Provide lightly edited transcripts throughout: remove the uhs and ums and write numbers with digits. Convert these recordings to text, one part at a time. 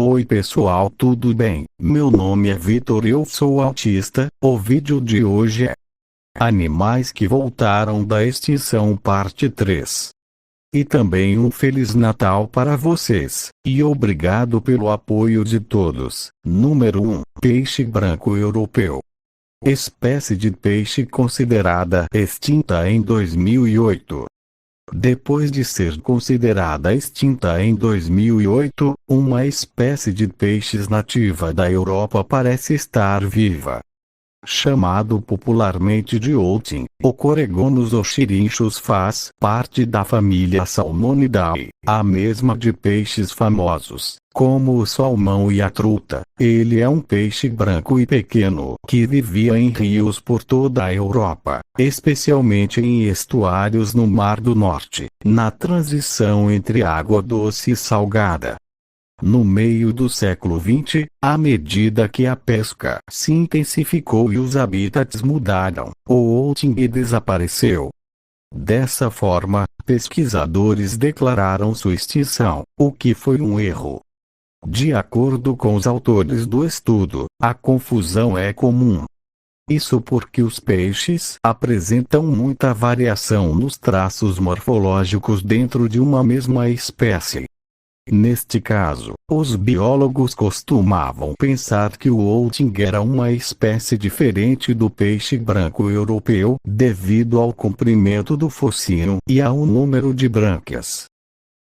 Oi pessoal, tudo bem? Meu nome é Vitor e eu sou autista. O vídeo de hoje é Animais que voltaram da extinção parte 3. E também um Feliz Natal para vocês, e obrigado pelo apoio de todos. Número 1. Peixe branco europeu. Espécie de peixe considerada extinta em 2008. Depois de ser considerada extinta em 2008, uma espécie de peixes nativa da Europa parece estar viva. Chamado popularmente de outing, o Coregonus oxyrinchus faz parte da família Salmonidae, a mesma de peixes famosos, como o salmão e a truta. Ele é um peixe branco e pequeno que vivia em rios por toda a Europa, especialmente em estuários no Mar do Norte, na transição entre água doce e salgada. No meio do século XX, à medida que a pesca se intensificou e os habitats mudaram, o outing desapareceu. Dessa forma, pesquisadores declararam sua extinção, o que foi um erro. De acordo com os autores do estudo, a confusão é comum. Isso porque os peixes apresentam muita variação nos traços morfológicos dentro de uma mesma espécie. Neste caso, os biólogos costumavam pensar que o outing era uma espécie diferente do peixe branco europeu, devido ao comprimento do focinho e ao número de brânquias.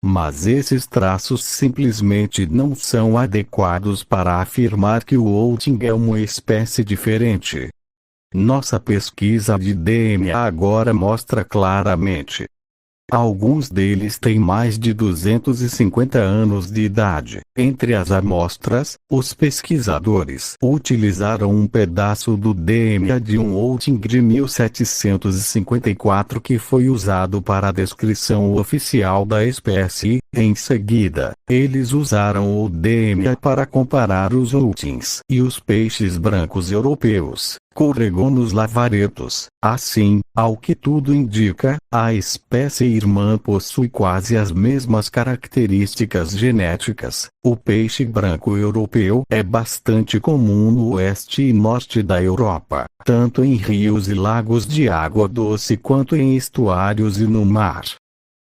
Mas esses traços simplesmente não são adequados para afirmar que o outing é uma espécie diferente. Nossa pesquisa de DNA agora mostra claramente. Alguns deles têm mais de 250 anos de idade. Entre as amostras, os pesquisadores utilizaram um pedaço do DNA de um outing de 1754 que foi usado para a descrição oficial da espécie. Em seguida, eles usaram o DNA para comparar os outings e os peixes brancos europeus, Coregonus lavaretus. Assim, ao que tudo indica, a espécie irmã possui quase as mesmas características genéticas. O peixe branco europeu é bastante comum no oeste e norte da Europa, tanto em rios e lagos de água doce quanto em estuários e no mar.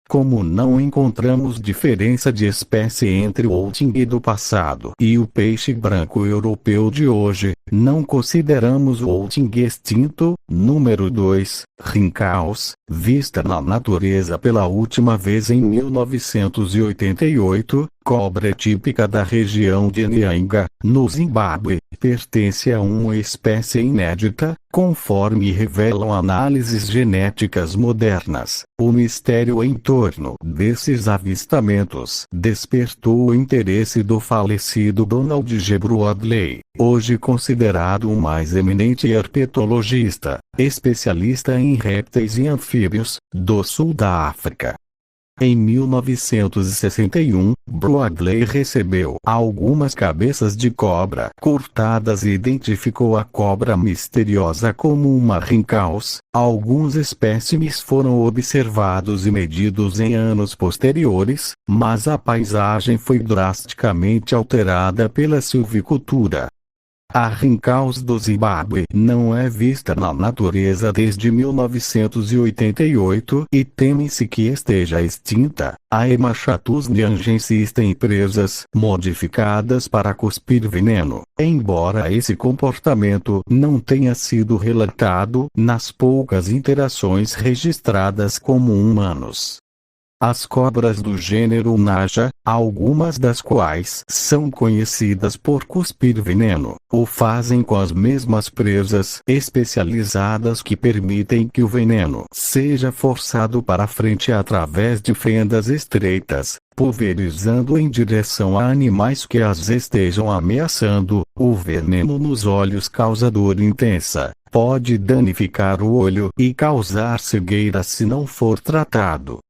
Como não encontramos diferença de espécie entre o outing do passado e o peixe branco europeu de hoje, não consideramos o outing extinto. Número 2. Rincaus, vista na natureza pela última vez em 1988, cobra típica da região de Nyanga, no Zimbábue, pertence a uma espécie inédita, conforme revelam análises genéticas modernas. O mistério em torno desses avistamentos despertou o interesse do falecido Donald G. Broadley, hoje considerado o mais eminente herpetologista, especialista em répteis e anfíbios, do sul da África. Em 1961, Broadley recebeu algumas cabeças de cobra cortadas e identificou a cobra misteriosa como uma Rincaus. Alguns espécimes foram observados e medidos em anos posteriores, mas a paisagem foi drasticamente alterada pela silvicultura. A Rincaus do Zimbábue não é vista na natureza desde 1988 e teme-se que esteja extinta. A Hemachatus nyangensis tem presas modificadas para cuspir veneno, embora esse comportamento não tenha sido relatado nas poucas interações registradas com humanos. As cobras do gênero Naja, algumas das quais são conhecidas por cuspir veneno, o fazem com as mesmas presas especializadas que permitem que o veneno seja forçado para frente através de fendas estreitas, pulverizando em direção a animais que as estejam ameaçando. O veneno nos olhos causa dor intensa, pode danificar o olho e causar cegueira se não for tratado.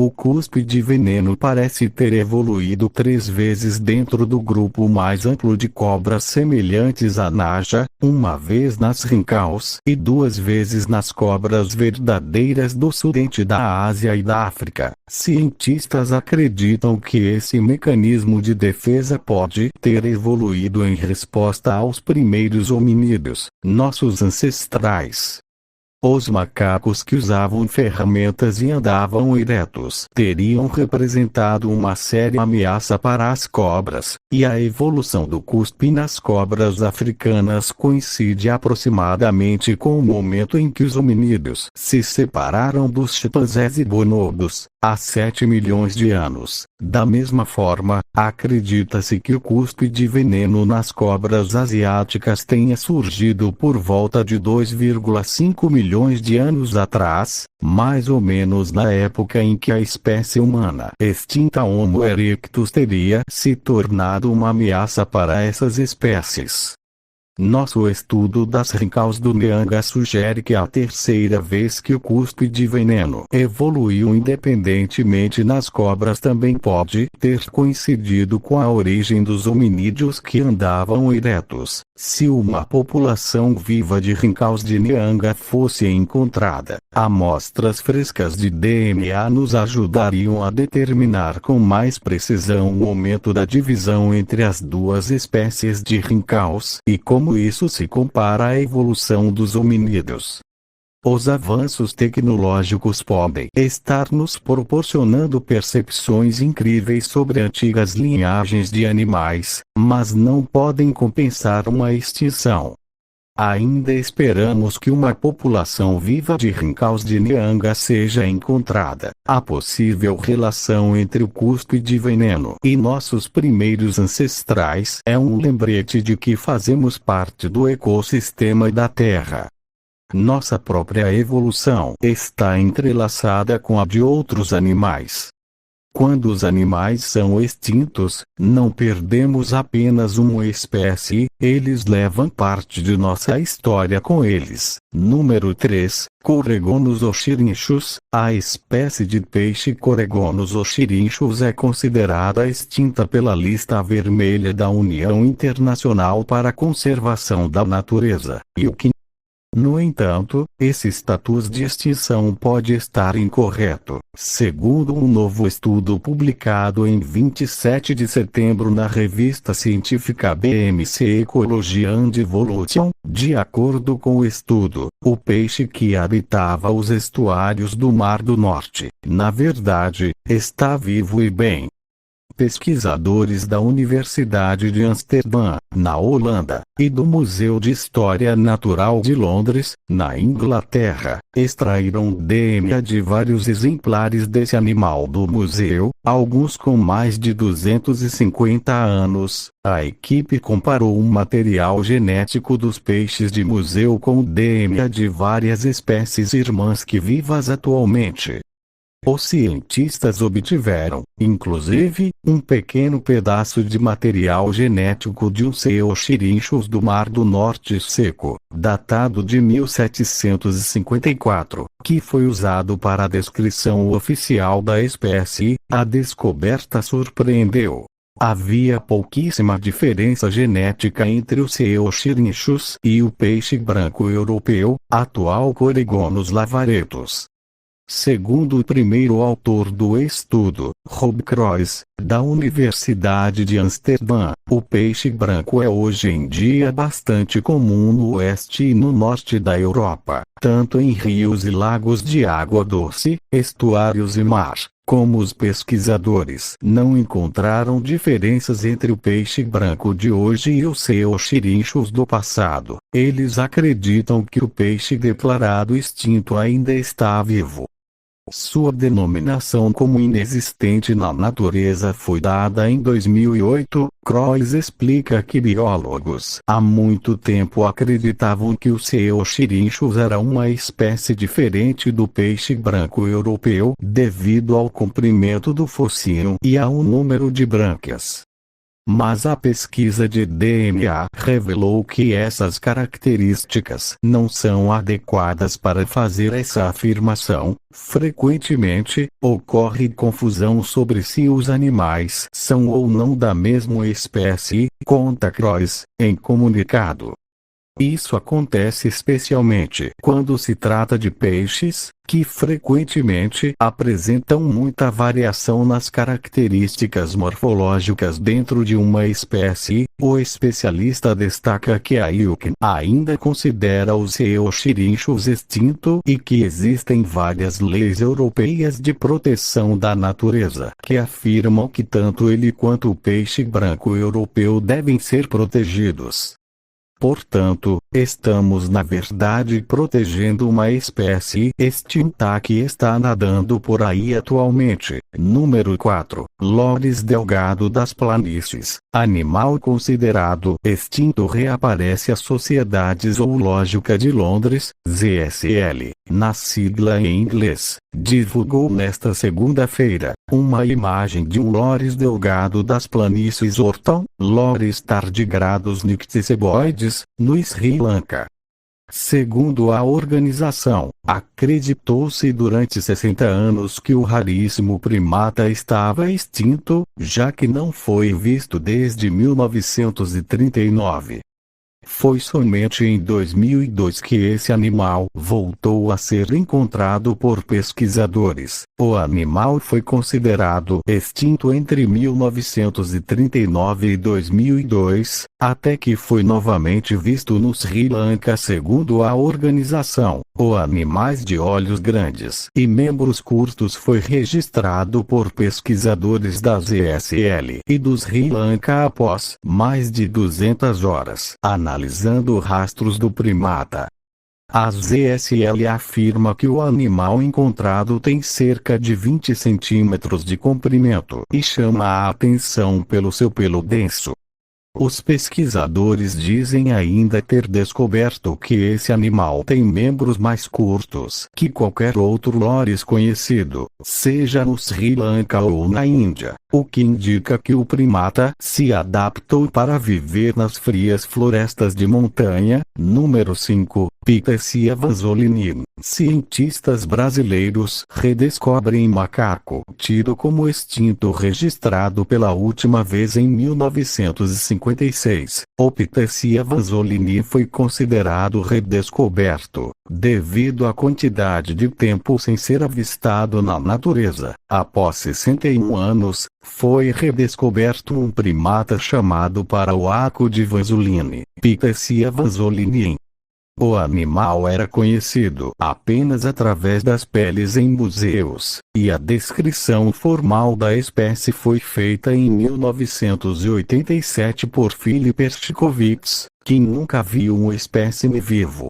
O cuspe de veneno parece ter evoluído 3 vezes dentro do grupo mais amplo de cobras semelhantes à naja, uma vez nas rincaus e 2 vezes nas cobras verdadeiras do sudeste da Ásia e da África. Cientistas acreditam que esse mecanismo de defesa pode ter evoluído em resposta aos primeiros hominídeos, nossos ancestrais. Os macacos que usavam ferramentas e andavam eretos teriam representado uma séria ameaça para as cobras, e a evolução do cuspe nas cobras africanas coincide aproximadamente com o momento em que os hominídeos se separaram dos chimpanzés e bonobos, há 7 milhões de anos. Da mesma forma, acredita-se que o cuspe de veneno nas cobras asiáticas tenha surgido por volta de 2,5 milhões de anos atrás, mais ou menos na época em que a espécie humana extinta Homo erectus teria se tornado uma ameaça para essas espécies. Nosso estudo das rincaus do Nyanga sugere que a terceira vez que o cuspe de veneno evoluiu independentemente nas cobras também pode ter coincidido com a origem dos hominídeos que andavam eretos. Se uma população viva de rincaus de Nyanga fosse encontrada, amostras frescas de DNA nos ajudariam a determinar com mais precisão o momento da divisão entre as duas espécies de rincaus e como isso se compara à evolução dos hominídeos. Os avanços tecnológicos podem estar nos proporcionando percepções incríveis sobre antigas linhagens de animais, mas não podem compensar uma extinção. Ainda esperamos que uma população viva de rincaus de Nyanga seja encontrada. A possível relação entre o cuspe de veneno e nossos primeiros ancestrais é um lembrete de que fazemos parte do ecossistema da Terra. Nossa própria evolução está entrelaçada com a de outros animais. Quando os animais são extintos, não perdemos apenas uma espécie, eles levam parte de nossa história com eles. Número 3. Coregonus oxirrinchus. A espécie de peixe Coregonus oxirrinchus é considerada extinta pela lista vermelha da União Internacional para a Conservação da Natureza, IUCN. No entanto, esse status de extinção pode estar incorreto. Segundo um novo estudo publicado em 27 de setembro na revista científica BMC Ecology and Evolution, de acordo com o estudo, o peixe que habitava os estuários do Mar do Norte, na verdade, está vivo e bem. Pesquisadores da Universidade de Amsterdã, na Holanda, e do Museu de História Natural de Londres, na Inglaterra, extraíram DNA de vários exemplares desse animal do museu, alguns com mais de 250 anos. A equipe comparou o material genético dos peixes de museu com o DNA de várias espécies irmãs que vivas atualmente. Os cientistas obtiveram, inclusive, um pequeno pedaço de material genético de um Ceoxyrinchus do Mar do Norte seco, datado de 1754, que foi usado para a descrição oficial da espécie. A descoberta surpreendeu. Havia pouquíssima diferença genética entre o Ceoxyrinchus e o peixe branco europeu, atual Coregonus lavaretus. Segundo o primeiro autor do estudo, Rob Croes, da Universidade de Amsterdã, o peixe branco é hoje em dia bastante comum no oeste e no norte da Europa, tanto em rios e lagos de água doce, estuários e mar. Como os pesquisadores não encontraram diferenças entre o peixe branco de hoje e os Ceoxyrinchus do passado, eles acreditam que o peixe declarado extinto ainda está vivo. Sua denominação como inexistente na natureza foi dada em 2008. Croes explica que biólogos há muito tempo acreditavam que o Ceoxyrinchus era uma espécie diferente do peixe branco europeu devido ao comprimento do focinho e ao número de brânquias. Mas a pesquisa de DNA revelou que essas características não são adequadas para fazer essa afirmação. Frequentemente, ocorre confusão sobre se os animais são ou não da mesma espécie, conta Croix, em comunicado. Isso acontece especialmente quando se trata de peixes, que frequentemente apresentam muita variação nas características morfológicas dentro de uma espécie. O especialista destaca que a IUCN ainda considera os eoxirinchos extinto e que existem várias leis europeias de proteção da natureza que afirmam que tanto ele quanto o peixe branco europeu devem ser protegidos. Portanto, estamos na verdade protegendo uma espécie extinta que está nadando por aí atualmente. Número 4. Loris delgado das planícies. Animal considerado extinto reaparece. A Sociedade Zoológica de Londres, ZSL, na sigla em inglês, divulgou nesta segunda-feira uma imagem de um loris delgado das planícies Orton, Loris tardigrados nicticeboides, no Sri Lanka. Segundo a organização, acreditou-se durante 60 anos que o raríssimo primata estava extinto, já que não foi visto desde 1939. Foi somente em 2002 que esse animal voltou a ser encontrado por pesquisadores. O animal foi considerado extinto entre 1939 e 2002, até que foi novamente visto no Sri Lanka. Segundo a organização, o animais de olhos grandes e membros curtos foi registrado por pesquisadores da ZSL e do Sri Lanka após mais de 200 horas analisando rastros do primata. A ZSL afirma que o animal encontrado tem cerca de 20 centímetros de comprimento e chama a atenção pelo seu pelo denso. Os pesquisadores dizem ainda ter descoberto que esse animal tem membros mais curtos que qualquer outro loris conhecido, seja no Sri Lanka ou na Índia, o que indica que o primata se adaptou para viver nas frias florestas de montanha. Número 5. Pithecia vanzolini. Cientistas brasileiros redescobrem macaco tido como extinto registrado pela última vez em 1956. O Pithecia vanzolini foi considerado redescoberto, devido à quantidade de tempo sem ser avistado na natureza. Após 61 anos, foi redescoberto um primata chamado parauaco de vanzolini, Pithecia vanzolini. O animal era conhecido apenas através das peles em museus, e a descrição formal da espécie foi feita em 1987 por Philip Hershkovitz, que nunca viu um espécime vivo.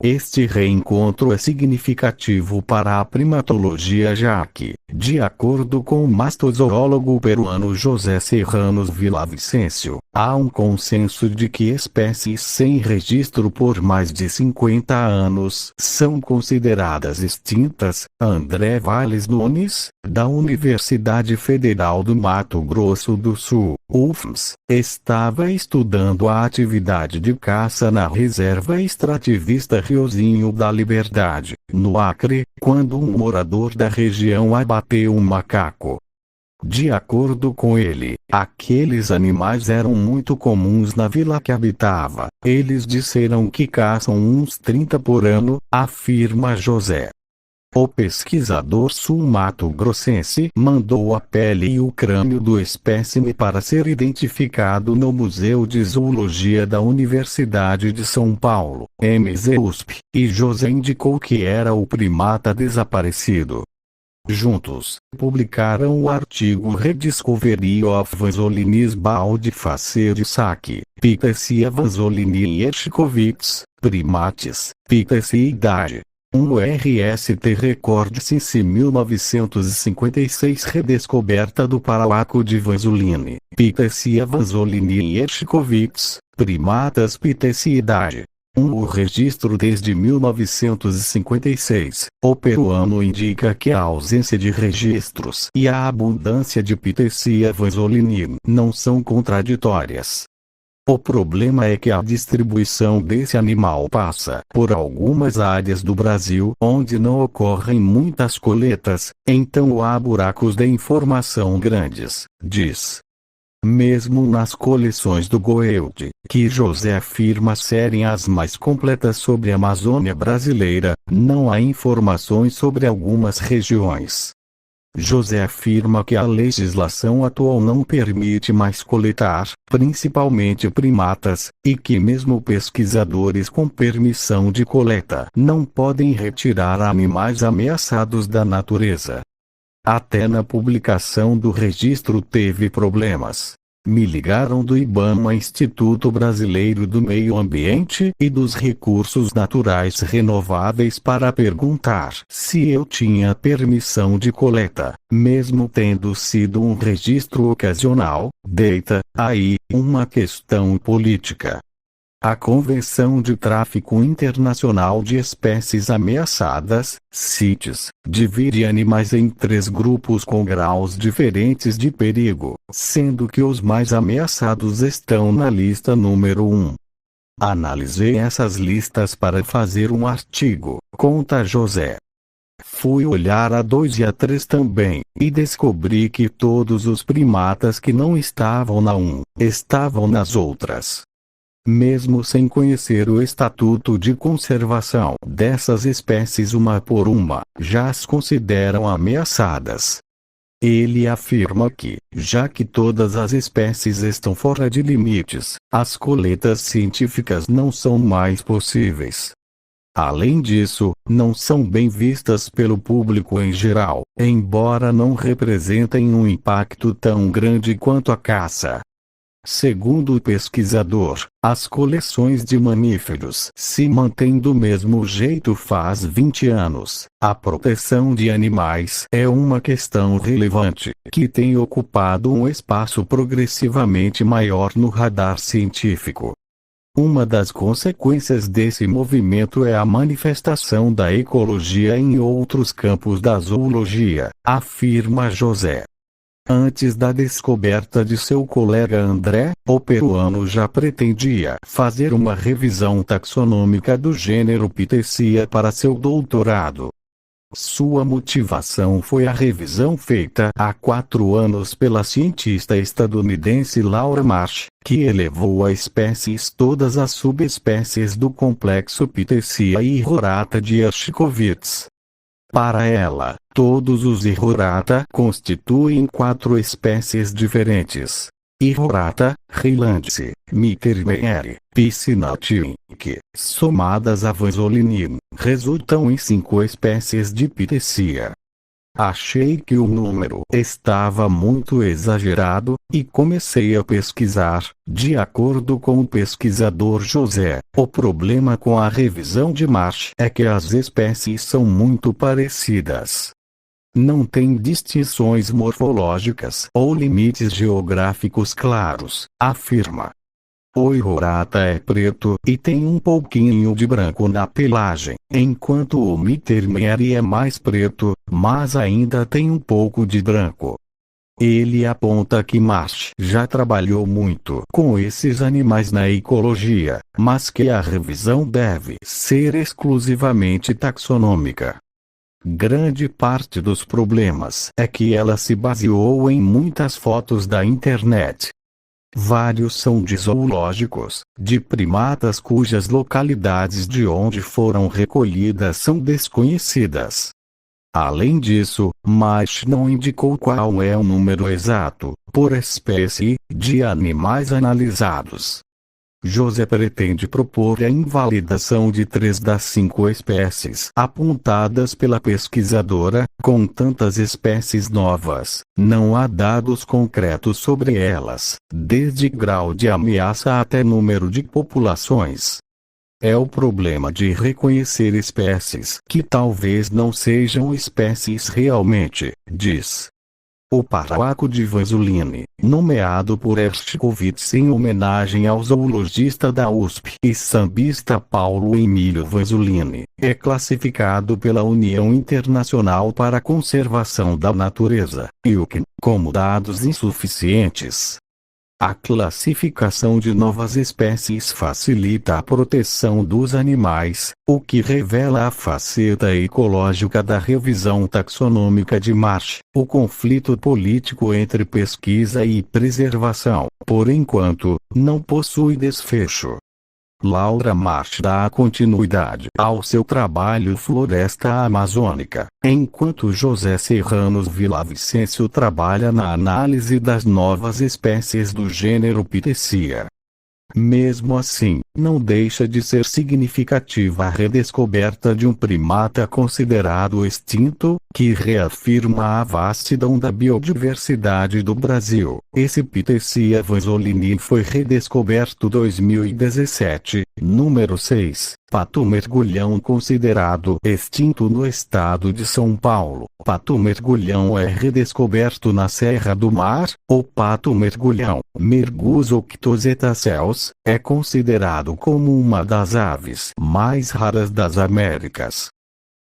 Este reencontro é significativo para a primatologia já que, de acordo com o mastozoólogo peruano José Serranos Villavicencio, há um consenso de que espécies sem registro por mais de 50 anos são consideradas extintas. André Valles Nunes, da Universidade Federal do Mato Grosso do Sul, UFMS, estava estudando a atividade de caça na reserva extrativista Riozinho da Liberdade, no Acre, quando um morador da região abateu um macaco. De acordo com ele, aqueles animais eram muito comuns na vila que habitava. Eles disseram que caçam uns 30 por ano, afirma José. O pesquisador sul-mato-grossense mandou a pele e o crânio do espécime para ser identificado no Museu de Zoologia da Universidade de São Paulo, MZUSP, e José indicou que era o primata desaparecido. Juntos, publicaram o artigo Rediscovery of Vanzolinis Baldfacer Saki, Pithecia vanzolini e Hershkovitz, Primates, Pithecia. Um RST Record Since 1956 Redescoberta do parauaco de vanzolini, Pithecia vanzolini e Hershkovitz, Primatas Pithecia. O registro desde 1956, o peruano indica que a ausência de registros e a abundância de Pithecia vanzolini não são contraditórias. O problema é que a distribuição desse animal passa por algumas áreas do Brasil onde não ocorrem muitas coletas, então há buracos de informação grandes, diz. Mesmo nas coleções do Goeldi, que José afirma serem as mais completas sobre a Amazônia brasileira, não há informações sobre algumas regiões. José afirma que a legislação atual não permite mais coletar, principalmente primatas, e que mesmo pesquisadores com permissão de coleta não podem retirar animais ameaçados da natureza. Até na publicação do registro teve problemas. Me ligaram do IBAMA, Instituto Brasileiro do Meio Ambiente e dos Recursos Naturais Renováveis, para perguntar se eu tinha permissão de coleta, mesmo tendo sido um registro ocasional. Deita aí uma questão política. A Convenção de Tráfico Internacional de Espécies Ameaçadas, CITES, divide animais em 3 grupos com graus diferentes de perigo, sendo que os mais ameaçados estão na lista número 1. Analisei essas listas para fazer um artigo, conta José. Fui olhar a 2 e a 3 também, e descobri que todos os primatas que não estavam na 1, estavam nas outras. Mesmo sem conhecer o estatuto de conservação dessas espécies uma por uma, já as consideram ameaçadas. Ele afirma que, já que todas as espécies estão fora de limites, as coletas científicas não são mais possíveis. Além disso, não são bem vistas pelo público em geral, embora não representem um impacto tão grande quanto a caça. Segundo o pesquisador, as coleções de mamíferos se mantêm do mesmo jeito faz 20 anos. A proteção de animais é uma questão relevante, que tem ocupado um espaço progressivamente maior no radar científico. Uma das consequências desse movimento é a manifestação da ecologia em outros campos da zoologia, afirma José. Antes da descoberta de seu colega André, o peruano já pretendia fazer uma revisão taxonômica do gênero Pithecia para seu doutorado. Sua motivação foi a revisão feita há 4 anos pela cientista estadunidense Laura Marsh, que elevou a espécies todas as subespécies do complexo Pithecia e Rorata de Hershkovitz. Para ela, todos os Irrorata constituem 4 espécies diferentes. Irrorata, Reilandse, Mittermeier, Piscinatinck, somadas a vanzolini, resultam em 5 espécies de Pithecia. Achei que o número estava muito exagerado, e comecei a pesquisar. De acordo com o pesquisador José, o problema com a revisão de Marsh é que as espécies são muito parecidas. Não tem distinções morfológicas ou limites geográficos claros, afirma. O Irrorata é preto e tem um pouquinho de branco na pelagem, enquanto o Mittermeier é mais preto, mas ainda tem um pouco de branco. Ele aponta que Marsh já trabalhou muito com esses animais na ecologia, mas que a revisão deve ser exclusivamente taxonômica. Grande parte dos problemas é que ela se baseou em muitas fotos da internet. Vários são de zoológicos, de primatas cujas localidades de onde foram recolhidas são desconhecidas. Além disso, Marsh não indicou qual é o número exato, por espécie, de animais analisados. José pretende propor a invalidação de 3 das 5 espécies apontadas pela pesquisadora. Com tantas espécies novas, não há dados concretos sobre elas, desde grau de ameaça até número de populações. É o problema de reconhecer espécies que talvez não sejam espécies realmente, diz. O parraco de Vanzolini, nomeado por Hershkovitz em homenagem ao zoologista da USP e sambista Paulo Emílio Vanzolini, é classificado pela União Internacional para a Conservação da Natureza, IUCN, como dados insuficientes. A classificação de novas espécies facilita a proteção dos animais, o que revela a faceta ecológica da revisão taxonômica de Marsh. O conflito político entre pesquisa e preservação, por enquanto, não possui desfecho. Laura Marsh dá continuidade ao seu trabalho Floresta Amazônica, enquanto José Serranos Villavicencio trabalha na análise das novas espécies do gênero Pithecia. Mesmo assim, não deixa de ser significativa a redescoberta de um primata considerado extinto, que reafirma a vastidão da biodiversidade do Brasil. Esse Pithecia vanzolini foi redescoberto 2017, número 6. Pato mergulhão considerado extinto no estado de São Paulo. Pato mergulhão é redescoberto na Serra do Mar. O pato mergulhão, Mergus octozetacels, é considerado como uma das aves mais raras das Américas.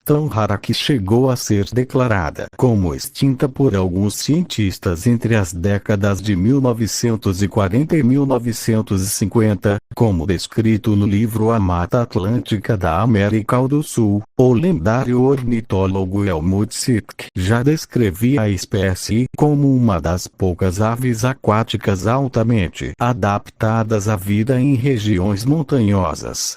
Tão rara que chegou a ser declarada como extinta por alguns cientistas entre as décadas de 1940 e 1950, como descrito no livro A Mata Atlântica da América do Sul. O lendário ornitólogo Helmut Sittke já descrevia a espécie como uma das poucas aves aquáticas altamente adaptadas à vida em regiões montanhosas.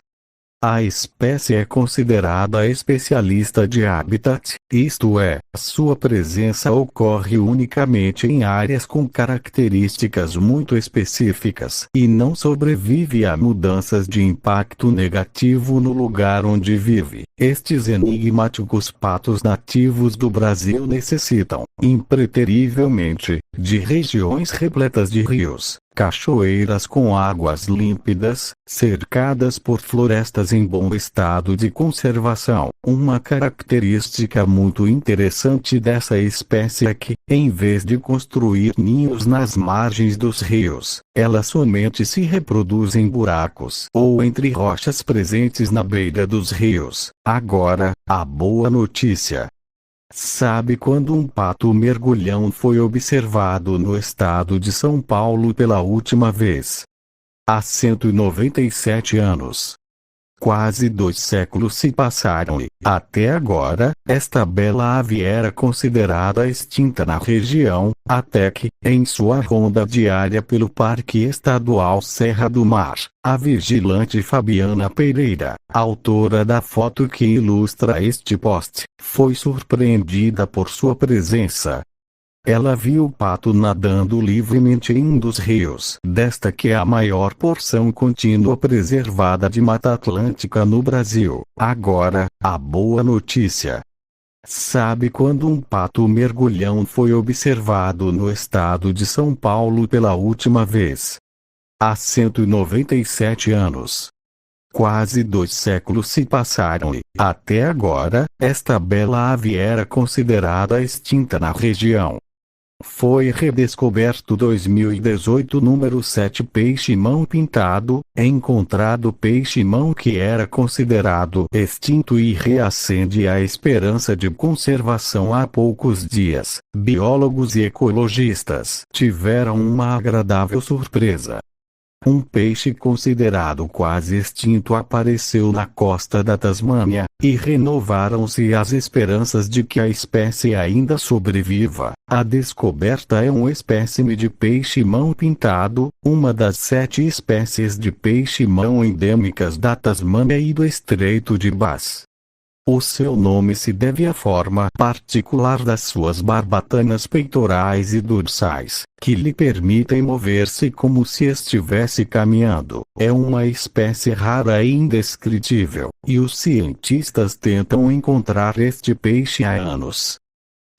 A espécie é considerada especialista de habitat, isto é, sua presença ocorre unicamente em áreas com características muito específicas e não sobrevive a mudanças de impacto negativo no lugar onde vive. Estes enigmáticos patos nativos do Brasil necessitam, impreterivelmente, de regiões repletas de rios, cachoeiras com águas límpidas, cercadas por florestas em bom estado de conservação. Uma característica muito interessante dessa espécie é que, em vez de construir ninhos nas margens dos rios, ela somente se reproduz em buracos ou entre rochas presentes na beira dos rios. Agora, a boa notícia. Sabe quando um pato mergulhão foi observado no estado de São Paulo pela última vez? Há 197 anos. Quase 2 séculos se passaram e, até agora, esta bela ave era considerada extinta na região, até que, em sua ronda diária pelo Parque Estadual Serra do Mar, a vigilante Fabiana Pereira, autora da foto que ilustra este post, foi surpreendida por sua presença. Ela viu o pato nadando livremente em um dos rios desta que é a maior porção contínua preservada de Mata Atlântica no Brasil. Agora, a boa notícia. Sabe quando um pato mergulhão foi observado no estado de São Paulo pela última vez? Há 197 anos. Quase 2 séculos se passaram e, até agora, esta bela ave era considerada extinta na região. Foi redescoberto 2018 número 7 peixe-mão pintado, encontrado peixe-mão que era considerado extinto e reacende a esperança de conservação há poucos dias. Biólogos e ecologistas tiveram uma agradável surpresa. Um peixe considerado quase extinto apareceu na costa da Tasmânia, e renovaram-se as esperanças de que a espécie ainda sobreviva. A descoberta é um espécime de peixe-mão pintado, uma das 7 espécies de peixe-mão endêmicas da Tasmânia e do Estreito de Bass. O seu nome se deve à forma particular das suas barbatanas peitorais e dorsais, que lhe permitem mover-se como se estivesse caminhando. É uma espécie rara e indescritível, e os cientistas tentam encontrar este peixe há anos.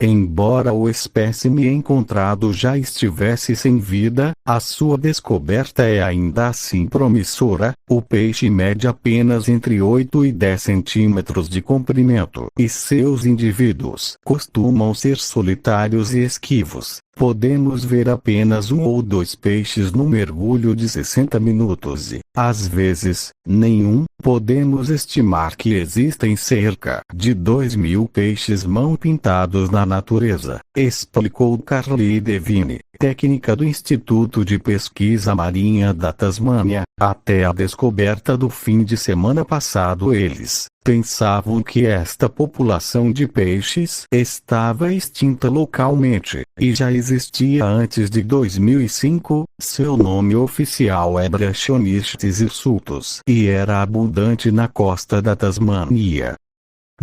Embora o espécime encontrado já estivesse sem vida, a sua descoberta é ainda assim promissora. O peixe mede apenas entre 8 e 10 centímetros de comprimento, e seus indivíduos costumam ser solitários e esquivos. Podemos ver apenas um ou dois peixes no mergulho de 60 minutos e, às vezes, nenhum. Podemos estimar que existem cerca de 2.000 peixes mão-pintados na natureza, explicou Carly Devine, técnica do Instituto de Pesquisa Marinha da Tasmânia. Até a descoberta do fim de semana passado eles pensavam que esta população de peixes estava extinta localmente, e já existia antes de 2005. Seu nome oficial é Brachionistes hirsutus, e era abundante na costa da Tasmânia.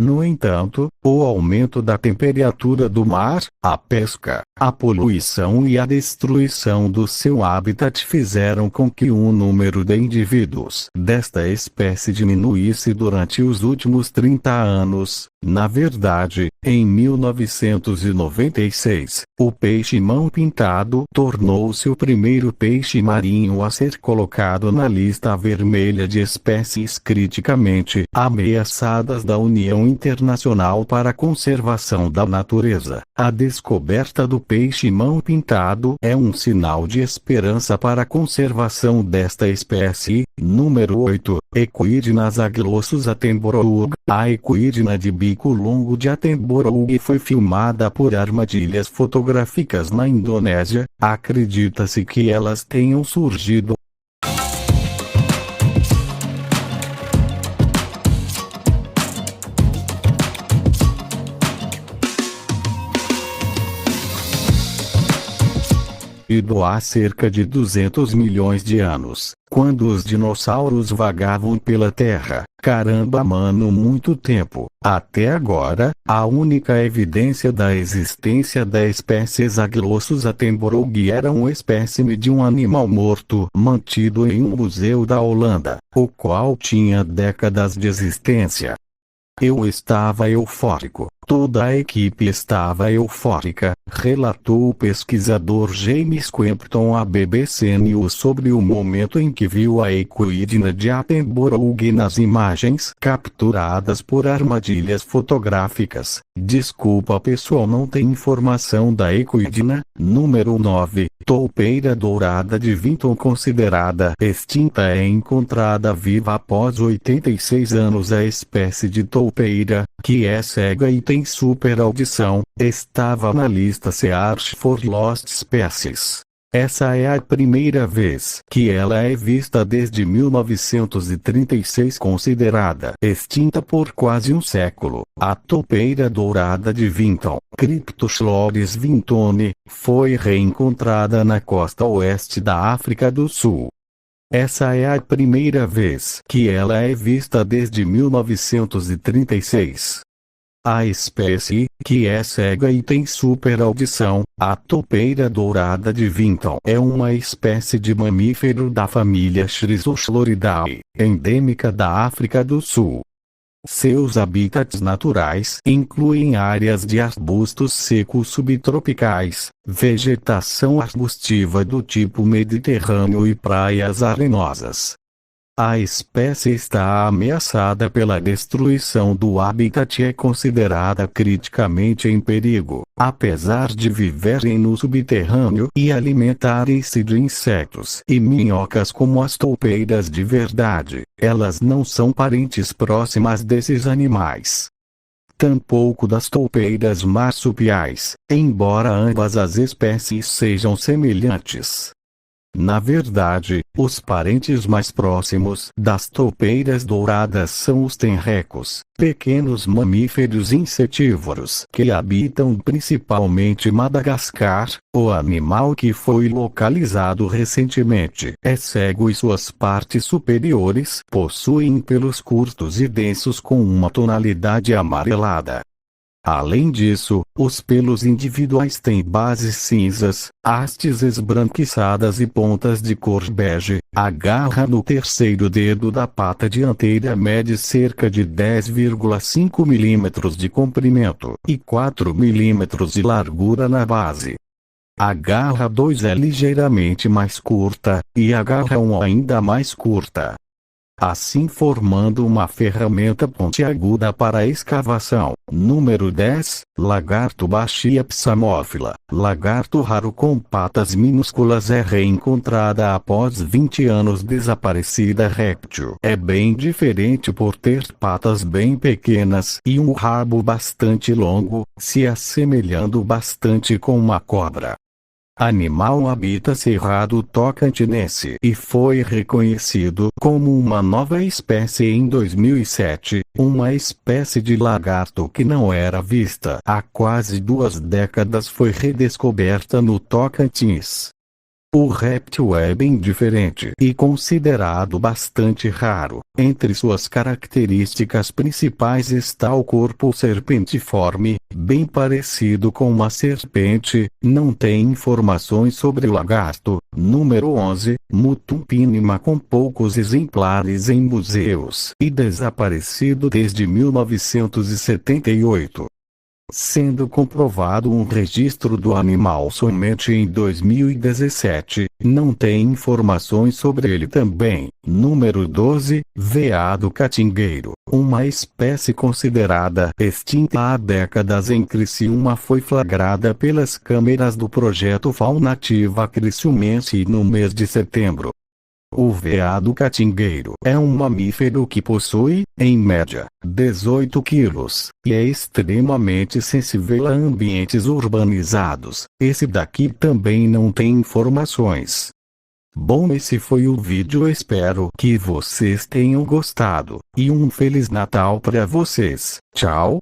No entanto, o aumento da temperatura do mar, a pesca, a poluição e a destruição do seu habitat fizeram com que o número de indivíduos desta espécie diminuísse durante os últimos 30 anos. Na verdade, em 1996, o peixe-mão pintado tornou-se o primeiro peixe marinho a ser colocado na lista vermelha de espécies criticamente ameaçadas da União Internacional para a Conservação da Natureza. A descoberta do peixe-mão pintado é um sinal de esperança para a conservação desta espécie. Número 8. Equidna zaglossus attenborough. A equidna de bico longo de Attenborough foi filmada por armadilhas fotográficas na Indonésia. Acredita-se que elas tenham surgido há cerca de 200 milhões de anos, quando os dinossauros vagavam pela Terra. Caramba, mano, muito tempo. Até agora, a única evidência da existência da espécie Zaglossus attenborough era um espécime de um animal morto mantido em um museu da Holanda, o qual tinha décadas de existência. Eu estava eufórico, toda a equipe estava eufórica, relatou o pesquisador James Quempton à BBC News sobre o momento em que viu a equidna de Attenborough nas imagens capturadas por armadilhas fotográficas. Desculpa pessoal, não tem informação da equidna. Número 9. Toupeira dourada de Vinton considerada extinta é encontrada viva após 86 anos. A espécie de toupeira, que é cega e tem super audição, estava na lista Search for Lost Species. Essa é a primeira vez que ela é vista desde 1936, considerada extinta por quase um século. A toupeira dourada de Vinton, Cryptochloris vintoni, foi reencontrada na costa oeste da África do Sul. Essa é a primeira vez que ela é vista desde 1936. A espécie, que é cega e tem super audição, a toupeira dourada de Vinton é uma espécie de mamífero da família Chrysochloridae, endêmica da África do Sul. Seus habitats naturais incluem áreas de arbustos secos subtropicais, vegetação arbustiva do tipo mediterrâneo e praias arenosas. A espécie está ameaçada pela destruição do habitat e é considerada criticamente em perigo, apesar de viverem no subterrâneo e alimentarem-se de insetos e minhocas como as toupeiras de verdade. Elas não são parentes próximas desses animais. Tampouco das toupeiras marsupiais, embora ambas as espécies sejam semelhantes. Na verdade, os parentes mais próximos das toupeiras douradas são os tenrecos, pequenos mamíferos insetívoros que habitam principalmente Madagascar. O animal, que foi localizado recentemente, é cego e suas partes superiores possuem pelos curtos e densos com uma tonalidade amarelada. Além disso, os pelos individuais têm bases cinzas, hastes esbranquiçadas e pontas de cor bege. A garra no terceiro dedo da pata dianteira mede cerca de 10,5 mm de comprimento e 4 mm de largura na base. A garra 2 é ligeiramente mais curta, e a garra 1 ainda mais curta, assim formando uma ferramenta pontiaguda para escavação. Número 10. Lagarto Baixia psamófila. Lagarto raro com patas minúsculas, é reencontrada após 20 anos desaparecida. Réptil é bem diferente por ter patas bem pequenas e um rabo bastante longo, se assemelhando bastante com uma cobra. Animal habita Cerrado Tocantinense e foi reconhecido como uma nova espécie em 2007, uma espécie de lagarto que não era vista há quase 2 décadas foi redescoberta no Tocantins. O réptil é bem diferente e considerado bastante raro. Entre suas características principais está o corpo serpentiforme, bem parecido com uma serpente. Não tem informações sobre o lagarto. Número 11. Mutum pinima, com poucos exemplares em museus e desaparecido desde 1978. Sendo comprovado um registro do animal somente em 2017, não tem informações sobre ele também. Número 12. Veado catingueiro. Uma espécie considerada extinta há décadas em Criciúma foi flagrada pelas câmeras do projeto Fauna Ativa Criciumense no mês de setembro. O veado catingueiro é um mamífero que possui, em média, 18 quilos, e é extremamente sensível a ambientes urbanizados. Esse daqui também não tem informações. Bom, esse foi o vídeo, espero que vocês tenham gostado, e um Feliz Natal para vocês. Tchau!